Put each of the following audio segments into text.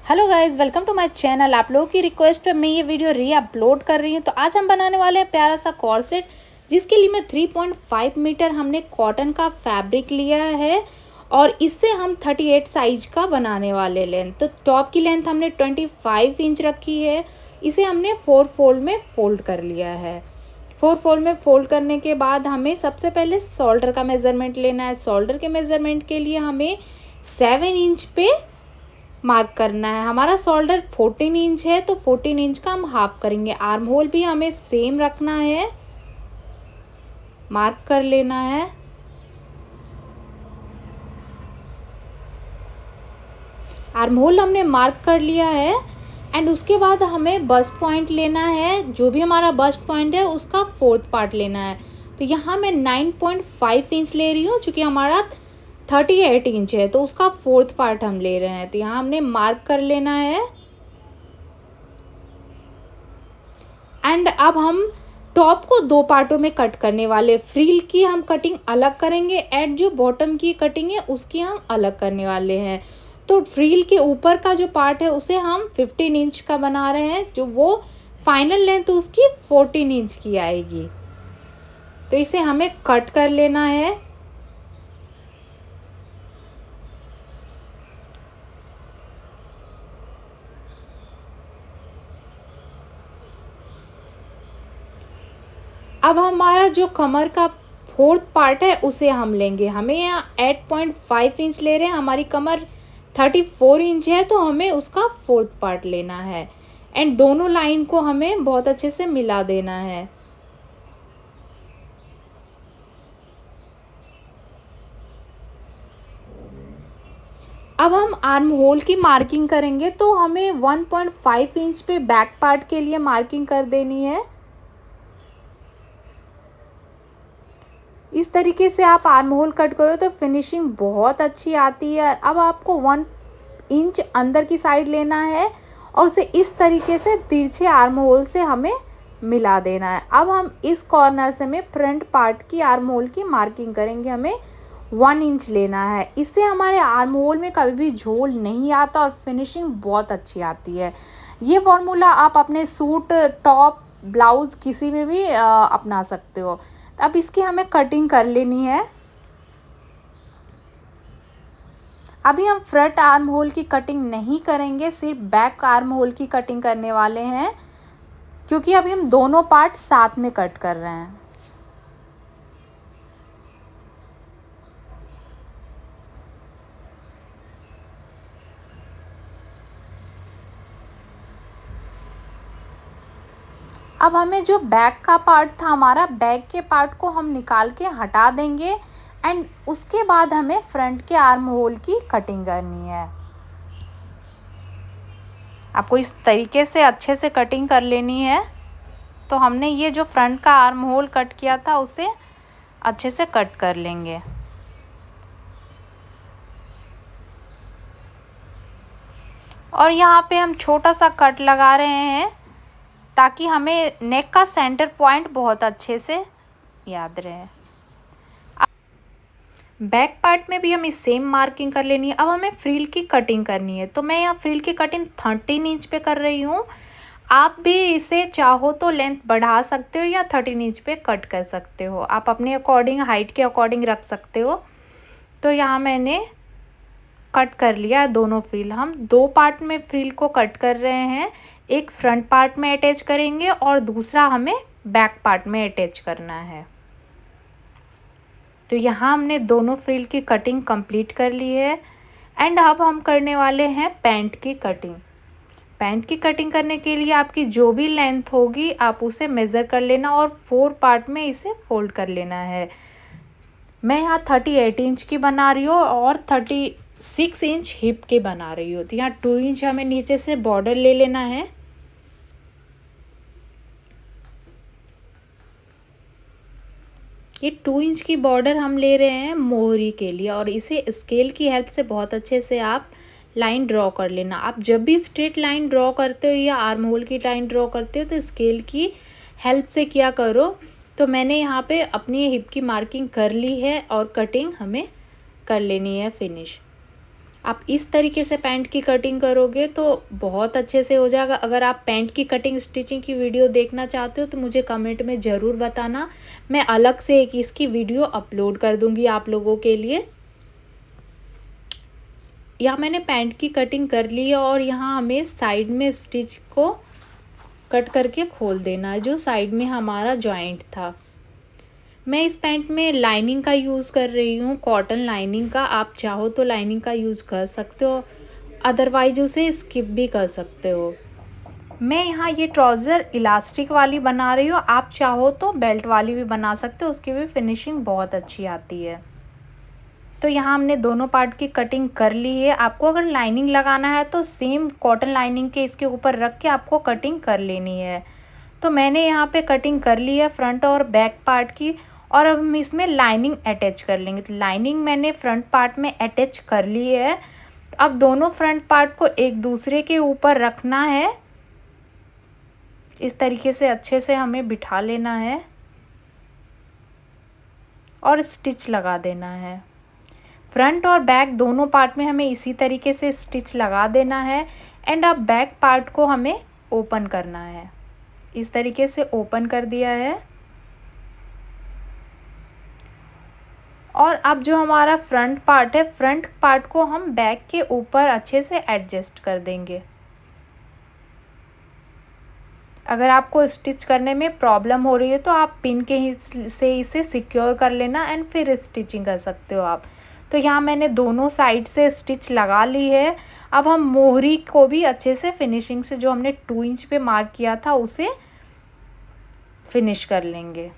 Hello guys, welcome to my channel. आप लोगों की रिक्वेस्ट पे मैं ये वीडियो री अपलोड कर रही हूँ। तो आज हम बनाने वाले हैं प्यारा सा कॉर्सेट, जिसके लिए मैं 3.5 मीटर हमने कॉटन का फैब्रिक लिया है और इससे हम 38 साइज का बनाने वाले लेंथ। तो टॉप की लेंथ हमने 25 इंच रखी है। इसे हमने 4 फोल्ड में फोल्ड कर लिया है। 4 फोल्ड में फोल्ड करने के बाद हमें सबसे पहले शोल्डर का मेज़रमेंट लेना है। शोल्डर के मेज़रमेंट के लिए हमें 7 इंच पे मार्क करना है। हमारा शोल्डर 14 इंच है, तो 14 इंच का हम हाफ करेंगे। आर्म होल भी हमें सेम रखना है, मार्क कर लेना है। आर्म होल हमने मार्क कर लिया है एंड उसके बाद हमें बस्ट पॉइंट लेना है। जो भी हमारा बस्ट पॉइंट है उसका 4th पार्ट लेना है। तो यहाँ मैं 9.5 इंच ले रही हूँ, चूँकि हमारा 38 इंच है तो उसका 4th पार्ट हम ले रहे हैं। तो यहाँ हमने मार्क कर लेना है एंड अब हम टॉप को 2 पार्टों में कट करने वाले। फ्रिल की हम कटिंग अलग करेंगे एंड जो बॉटम की कटिंग है उसकी हम अलग करने वाले हैं। तो फ्रिल के ऊपर का जो पार्ट है उसे हम 15 इंच का बना रहे हैं, जो वो फाइनल लेंथ उसकी 14 इंच की आएगी। तो इसे हमें कट कर लेना है। अब हमारा जो कमर का 4th पार्ट है उसे हम लेंगे। हमें यहाँ 8.5 इंच ले रहे हैं, हमारी कमर 34 इंच है तो हमें उसका 4th पार्ट लेना है एंड दोनों लाइन को हमें बहुत अच्छे से मिला देना है। अब हम आर्म होल की मार्किंग करेंगे, तो हमें 1.5 इंच पे बैक पार्ट के लिए मार्किंग कर देनी है। इस तरीके से आप आर्म होल कट करो तो फिनिशिंग बहुत अच्छी आती है। अब आपको 1 इंच अंदर की साइड लेना है और उसे इस तरीके से तिरछे आर्म होल से हमें मिला देना है। अब हम इस कॉर्नर से में फ्रंट पार्ट की आर्म होल की मार्किंग करेंगे। हमें 1 इंच लेना है। इससे हमारे आर्म होल में कभी भी झोल नहीं आता और फिनिशिंग बहुत अच्छी आती है। ये फॉर्मूला आप अपने सूट, टॉप, ब्लाउज किसी में भी अपना सकते हो। अब इसकी हमें कटिंग कर लेनी है। अभी हम फ्रंट आर्म होल की कटिंग नहीं करेंगे, सिर्फ बैक आर्म होल की कटिंग करने वाले हैं, क्योंकि अभी हम दोनों पार्ट साथ में कट कर रहे हैं। अब हमें जो बैक का पार्ट था, हमारा बैक के पार्ट को हम निकाल के हटा देंगे एंड उसके बाद हमें फ्रंट के आर्म होल की कटिंग करनी है। आपको इस तरीके से अच्छे से कटिंग कर लेनी है। तो हमने ये जो फ्रंट का आर्म होल कट किया था उसे अच्छे से कट कर लेंगे। और यहाँ पे हम छोटा सा कट लगा रहे हैं ताकि हमें नेक का सेंटर पॉइंट बहुत अच्छे से याद रहे। बैक पार्ट में भी हमें सेम मार्किंग कर लेनी है। अब हमें फ्रिल की कटिंग करनी है, तो मैं यहाँ फ्रिल की कटिंग 13 इंच पे कर रही हूँ। आप भी इसे चाहो तो लेंथ बढ़ा सकते हो या 13 इंच पे कट कर सकते हो। आप अपने अकॉर्डिंग, हाइट के अकॉर्डिंग रख सकते हो। तो यहाँ मैंने कट कर लिया है दोनों फ्रिल। हम 2 पार्ट में फ्रिल को कट कर रहे हैं। एक फ्रंट पार्ट में अटैच करेंगे और दूसरा हमें बैक पार्ट में अटैच करना है। तो यहाँ हमने दोनों फ्रिल की कटिंग कंप्लीट कर ली है एंड अब हम करने वाले हैं पैंट की कटिंग। पैंट की कटिंग करने के लिए आपकी जो भी लेंथ होगी आप उसे मेज़र कर लेना और 4 पार्ट में इसे फोल्ड कर लेना है। मैं यहाँ 38 इंच की बना रही हूँ और 36 इंच हिप की बना रही हूँ। तो यहाँ 2 इंच हमें नीचे से बॉर्डर ले लेना है। ये 2 इंच की बॉर्डर हम ले रहे हैं मोहरी के लिए और इसे स्केल की हेल्प से बहुत अच्छे से आप लाइन ड्रॉ कर लेना। आप जब भी स्ट्रेट लाइन ड्रॉ करते हो या आर्म होल की लाइन ड्रॉ करते हो तो स्केल की हेल्प से किया करो। तो मैंने यहाँ पे अपनी हिप की मार्किंग कर ली है और कटिंग हमें कर लेनी है फिनिश। आप इस तरीके से पैंट की कटिंग करोगे तो बहुत अच्छे से हो जाएगा। अगर आप पैंट की कटिंग स्टिचिंग की वीडियो देखना चाहते हो तो मुझे कमेंट में ज़रूर बताना, मैं अलग से एक इसकी वीडियो अपलोड कर दूँगी आप लोगों के लिए। यहाँ मैंने पैंट की कटिंग कर ली है और यहाँ हमें साइड में स्टिच को कट करके खोल देना है, जो साइड में हमारा जॉइंट था। मैं इस पैंट में लाइनिंग का यूज़ कर रही हूँ, कॉटन लाइनिंग का। आप चाहो तो लाइनिंग का यूज़ कर सकते हो, अदरवाइज उसे स्किप भी कर सकते हो। मैं यहाँ ये ट्राउज़र इलास्टिक वाली बना रही हूँ, आप चाहो तो बेल्ट वाली भी बना सकते हो, उसकी भी फिनिशिंग बहुत अच्छी आती है। तो यहाँ हमने दोनों पार्ट की कटिंग कर ली है। आपको अगर लाइनिंग लगाना है तो सेम कॉटन लाइनिंग के इसके ऊपर रख के आपको कटिंग कर लेनी है। तो मैंने यहाँ पे कटिंग कर ली है फ्रंट और बैक पार्ट की, और अब हम इसमें लाइनिंग अटैच कर लेंगे। तो लाइनिंग मैंने फ्रंट पार्ट में अटैच कर ली है। अब दोनों फ्रंट पार्ट को एक दूसरे के ऊपर रखना है, इस तरीके से अच्छे से हमें बिठा लेना है और स्टिच लगा देना है। फ्रंट और बैक दोनों पार्ट में हमें इसी तरीके से स्टिच लगा देना है। एंड अब बैक पार्ट को हमें ओपन करना है, इस तरीके से ओपन कर दिया है। और अब जो हमारा फ्रंट पार्ट है, फ्रंट पार्ट को हम बैक के ऊपर अच्छे से एडजस्ट कर देंगे। अगर आपको स्टिच करने में प्रॉब्लम हो रही है तो आप पिन के से इसे सिक्योर कर लेना एंड फिर स्टिचिंग कर सकते हो आप। तो यहाँ मैंने दोनों साइड से स्टिच लगा ली है। अब हम मोहरी को भी अच्छे से फिनिशिंग से, जो हमने 2 इंच पे मार्क किया था, उसे फिनिश कर लेंगे।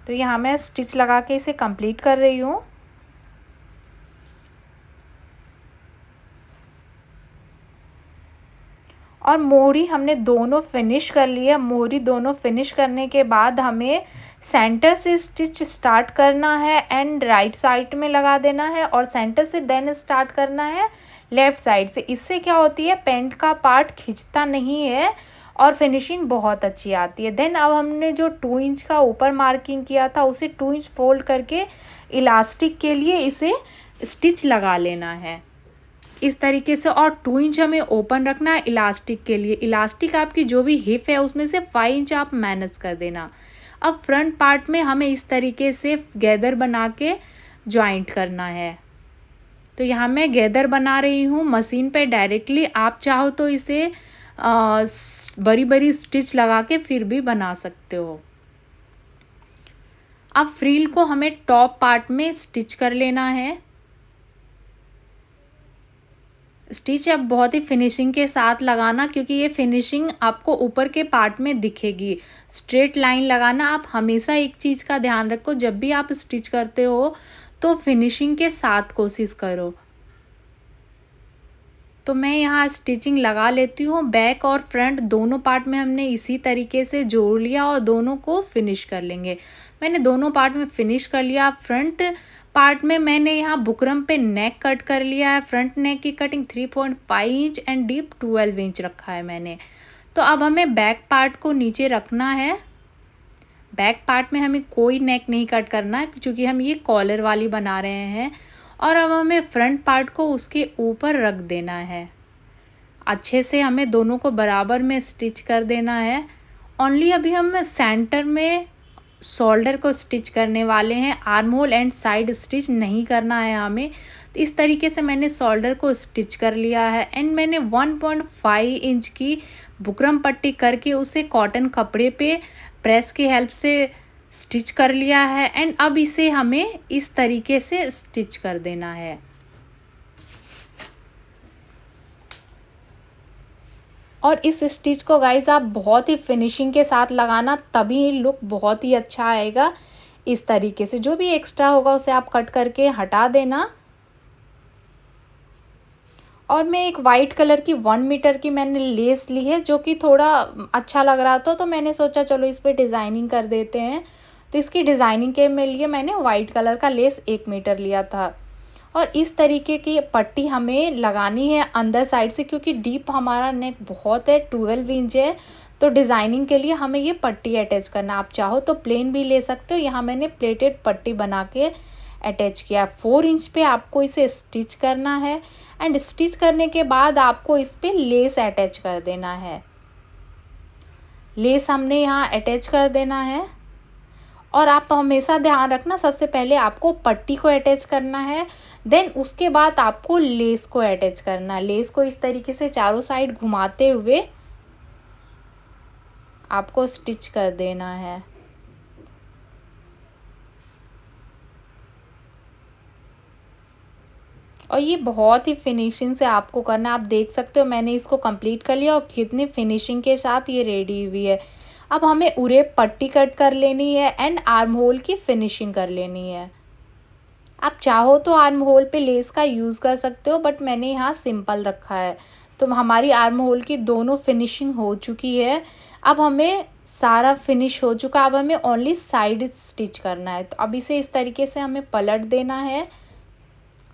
तो यहाँ मैं स्टिच लगा के इसे कंप्लीट कर रही हूँ। और मोहरी हमने दोनों फिनिश कर लिया। मोहरी दोनों फिनिश करने के बाद हमें सेंटर से स्टिच स्टार्ट करना है एंड राइट साइड में लगा देना है, और सेंटर से देन स्टार्ट करना है लेफ़्ट साइड से। इससे क्या होती है, पैंट का पार्ट खिंचता नहीं है और फिनिशिंग बहुत अच्छी आती है। देन अब हमने जो 2 इंच का ऊपर मार्किंग किया था उसे 2 इंच फोल्ड करके इलास्टिक के लिए इसे स्टिच लगा लेना है इस तरीके से। और 2 इंच हमें ओपन रखना है इलास्टिक के लिए। इलास्टिक आपकी जो भी हिप है उसमें से 5 इंच आप माइनस कर देना। अब फ्रंट पार्ट में हमें इस तरीके से गैदर बना के जॉइंट करना है। तो यहाँ मैं गैदर बना रही हूँ मशीन पे डायरेक्टली। आप चाहो तो इसे बड़ी बड़ी स्टिच लगा के फिर भी बना सकते हो। अब फ्रिल को हमें टॉप पार्ट में स्टिच कर लेना है। स्टिच अब बहुत ही फिनिशिंग के साथ लगाना, क्योंकि ये फिनिशिंग आपको ऊपर के पार्ट में दिखेगी। स्ट्रेट लाइन लगाना। आप हमेशा एक चीज़ का ध्यान रखो, जब भी आप स्टिच करते हो तो फिनिशिंग के साथ कोशिश करो। तो मैं यहाँ स्टिचिंग लगा लेती हूँ। बैक और फ्रंट दोनों पार्ट में हमने इसी तरीके से जोड़ लिया और दोनों को फिनिश कर लेंगे। मैंने दोनों पार्ट में फिनिश कर लिया। फ्रंट पार्ट में मैंने यहाँ बुकरम पे नेक कट कर लिया है। फ्रंट नेक की cutting 3.5 inch and deep 12 inch रखा है मैंने। तो अब हमें बैक पार्ट को नीचे रखना है। बैक पार्ट में हमें कोई नेक नहीं कट करना है, क्योंकि हम ये कॉलर वाली बना रहे हैं। और अब हमें फ्रंट पार्ट को उसके ऊपर रख देना है। अच्छे से हमें दोनों को बराबर में स्टिच कर देना है। ओनली अभी हम सेंटर में शोल्डर को स्टिच करने वाले हैं, arm hole and side stitch नहीं करना है हमें। तो इस तरीके से मैंने शोल्डर को स्टिच कर लिया है। एंड मैंने 1.5 इंच की बुकरम पट्टी करके उसे कॉटन कपड़े पे प्रेस की हेल्प से स्टिच कर लिया है। एंड अब इसे हमें इस तरीके से स्टिच कर देना है। और इस स्टिच को गाइज आप बहुत ही फिनिशिंग के साथ लगाना, तभी लुक बहुत ही अच्छा आएगा। इस तरीके से जो भी एक्स्ट्रा होगा उसे आप कट करके हटा देना। और मैं एक वाइट कलर की 1 मीटर की मैंने लेस ली है, जो कि थोड़ा अच्छा लग रहा था, तो मैंने सोचा चलो इस पर डिज़ाइनिंग कर देते हैं। तो इसकी डिज़ाइनिंग के लिए मैंने वाइट कलर का लेस 1 मीटर लिया था। और इस तरीके की पट्टी हमें लगानी है अंदर साइड से, क्योंकि डीप हमारा नेक बहुत है, 12 इंच है। तो डिज़ाइनिंग के लिए हमें ये पट्टी अटैच करना। आप चाहो तो प्लेन भी ले सकते हो। यहाँ मैंने प्लेटेड पट्टी बना के अटैच किया। 4 इंच पे आपको इसे स्टिच करना है एंड स्टिच करने के बाद आपको इस पे लेस अटैच कर देना है। लेस हमने यहाँ अटैच कर देना है और आप हमेशा ध्यान रखना, सबसे पहले आपको पट्टी को अटैच करना है, देन उसके बाद आपको लेस को अटैच करना है। लेस को इस तरीके से चारों साइड घुमाते हुए आपको स्टिच कर देना है। और ये बहुत ही फिनिशिंग से आपको करना है। आप देख सकते हो मैंने इसको कंप्लीट कर लिया और कितनी फिनिशिंग के साथ ये रेडी हुई है। अब हमें उरे पट्टी कट कर लेनी है एंड आर्म होल की फिनिशिंग कर लेनी है। आप चाहो तो आर्म होल पे लेस का यूज़ कर सकते हो, बट मैंने यहाँ सिंपल रखा है। तो हमारी आर्म होल की दोनों फिनिशिंग हो चुकी है। अब हमें सारा फिनिश हो चुका, अब हमें ओनली साइड स्टिच करना है। तो अब इसे इस तरीके से हमें पलट देना है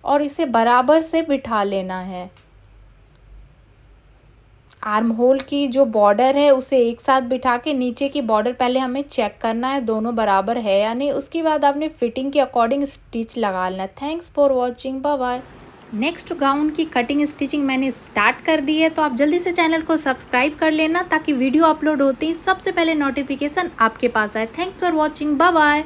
और इसे बराबर से बिठा लेना है। आर्म होल की जो बॉर्डर है उसे एक साथ बिठा के नीचे की बॉर्डर पहले हमें चेक करना है दोनों बराबर है या नहीं। उसके बाद आपने फिटिंग के अकॉर्डिंग स्टिच लगा लेना है। Thanks for watching, bye bye. Next gown की कटिंग स्टिचिंग मैंने स्टार्ट कर दी है, तो आप जल्दी से चैनल को सब्सक्राइब कर लेना ताकि वीडियो अपलोड होते ही सबसे पहले नोटिफिकेशन आपके पास आए। Thanks for watching, bye bye.